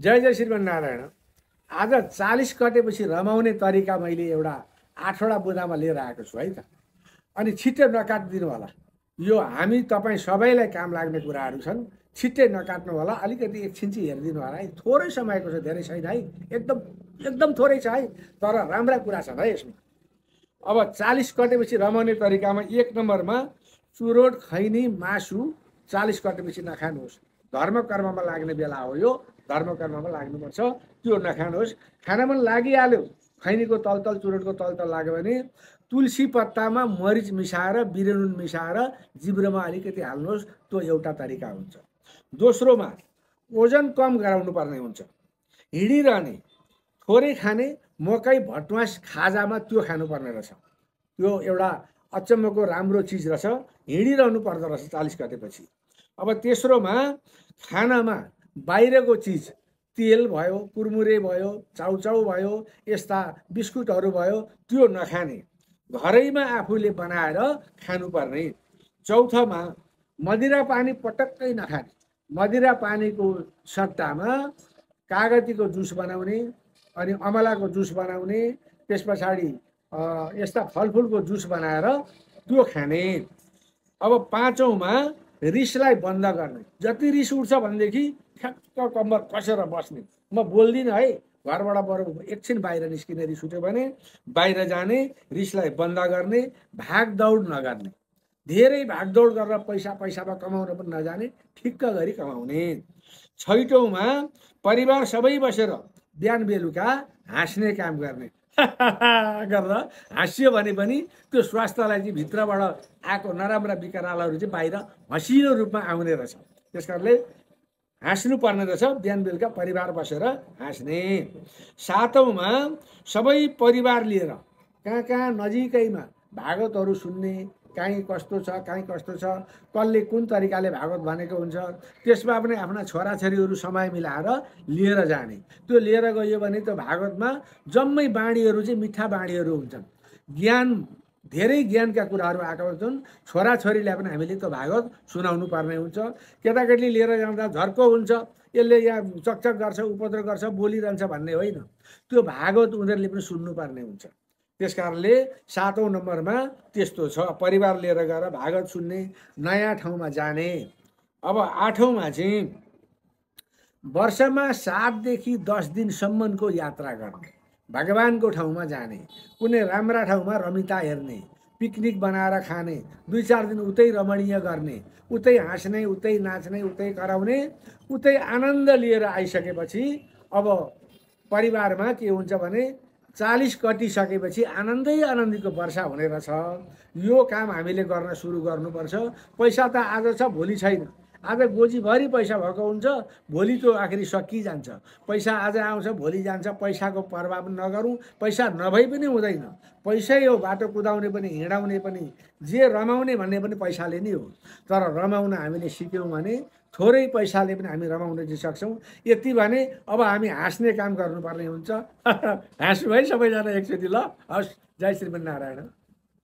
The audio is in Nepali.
जय जय श्रीमन्नारायण। आज 40 कटेपछि रमाउने तरिका मैले एउटा 8वटा बुँदामा लिएर आएको छु है त। अनि छिट्टै नकाटिदिनु होला। यो हामी तपाईँ सबैलाई काम लाग्ने कुराहरू छन्। छिट्टै नकाट्नु होला। अलिकति एकछिन चाहिँ हेरिदिनु होला है। थोरै समयको छ, धेरै छैन है। एकदम एकदम थोरै छ है, तर राम्रा कुरा छन् है यसमा। अब 40 कटेपछि रमाउने तरिकामा 1 नम्बरमा चुरोट खैनी मासु 40 कटेपछि नखानुहोस्। धर्म कर्ममा लाग्ने बेला हो यो। धर्म कर्ममा लाग्नुपर्छ, त्यो नखानुहोस्। खाना पनि लागिहाल्यो, खैनीको तलतल चुरोटको तलतल लाग्यो भने तुलसी पत्तामा मरिच मिसाएर बिरेनुन मिसाएर जिब्रोमा अलिकति हाल्नुहोस्। त्यो एउटा तरिका हुन्छ। दोस्रोमा ओजन कम गराउनु पर्ने हुन्छ। हिँडिरहने, थोरै खाने, मकै भटमास खाजामा त्यो खानुपर्ने रहेछ। त्यो एउटा अचम्मको राम्रो चिज रहेछ। हिँडिरहनु पर्दो रहेछ 40 कटेपछि। अब तेस्रोमा खानामा बाहिरको चिज, तेल भयो, कुरमुरे भयो, चाउचाउ भयो, यस्ता बिस्कुटहरू भयो, त्यो नखाने। घरैमा आफूले बनाएर खानुपर्ने। चौथोमा मदिरा पानी पटक्कै नखाने। मदिरा पानीको सट्टामा कागतीको जुस बनाउने, अनि अमलाको जुस बनाउने, त्यस पछाडि यस्ता फलफुलको जुस बनाएर त्यो खाने। अब पाँचौँमा रिसलाई बन्द गर्ने। जति रिस उठ्छ भनेदेखि ठ्याक्क कम्मर कसेर बस्ने। म बोल्दिनँ है, घरबाट बरु एकछिन बाहिर निस्किने, रिस उठ्यो भने बाहिर जाने, रिसलाई बन्द गर्ने, भागदौड नगर्ने। धेरै भागदौड गरेर पैसामा कमाउन पनि नजाने, ठिक्क गरी कमाउने। छैटौँमा परिवार सबै बसेर बिहान बेलुका हाँस्ने काम गर्ने। गरेर हाँस्यो भने पनि त्यो स्वास्थ्यलाई चाहिँ भित्रबाट आएको नराम्रा विकरालहरू चाहिँ बाहिर हँसिलो रूपमा आउने रहेछ। त्यस कारणले हाँस्नु पर्ने रहेछ। बिहान बेलुका परिवार बसेर हाँस्ने। सातौँमा सबै परिवार लिएर कहाँ कहाँ नजिकैमा भागवतहरू सुन्ने, काहीँ कस्तो छ, काहीँ कस्तो छ, कसले कुन तरिकाले भागवत भनेको हुन्छ, त्यसमा पनि आफ्ना छोराछोरीहरू समय मिलाएर लिएर जाने। त्यो लिएर गयो भने त्यो भागवतमा जम्मै बाणीहरू चाहिँ मिठा बाणीहरू हुन्छन्। ज्ञान, धेरै ज्ञानका कुराहरू आएका हुन्छन्। छोराछोरीलाई पनि हामीले त्यो भागवत सुनाउनु पर्ने हुन्छ। केटाकेटीले लिएर जाँदा झर्को हुन्छ, यसले यहाँ चकचक गर्छ, उपद्रव गर्छ, बोलिरहन्छ भन्ने होइन। त्यो भागवत उनीहरूले पनि सुन्नुपर्ने हुन्छ। त्यस कारणले 7औं नम्बरमा त्यस्तो छ। परिवार लिएर गएर भागवत सुन्ने, नयाँ ठाउँमा जाने। अब 8औँमा चाहिँ वर्षमा 7 देखि 10 दिनसम्मको यात्रा गर्ने। भगवानको ठाउँमा जाने, कुनै राम्रा ठाउँमा रमिता हेर्ने, पिकनिक बनाएर खाने, 2-4 दिन उतै रमणीय गर्ने, उतै हाँस्ने, उतै नाच्ने, उतै कराउने, उतै आनन्द लिएर आइसकेपछि अब परिवारमा के हुन्छ भने 40 कटिसकेपछि आनन्दीको वर्षा हुने रहेछ। यो काम हामीले गर्न सुरु गर्नुपर्छ। पैसा त आज छ, भोलि छैन। आज गोजीभरि पैसा भएको हुन्छ, भोलि त्यो आखिरी सकिजान्छ। पैसा आज आउँछ, भोलि जान्छ। पैसाको पर्वाह पनि नगरौँ। पैसा नभई पनि हुँदैन। पैसै हो, बाटो कुदाउने पनि, हिँडाउने पनि, जे रमाउने भन्ने पनि पैसाले नै हो। तर रमाउन हामीले सिक्यौँ भने थोरै पैसाले पनि हामी रमाउन चाहिँ सक्छौँ। यति भने अब हामी हाँस्ने काम गर्नुपर्ने हुन्छ। हाँस्नु है सबैजना एकचोटि, ल। हस्, जय श्रीमन्नारायण।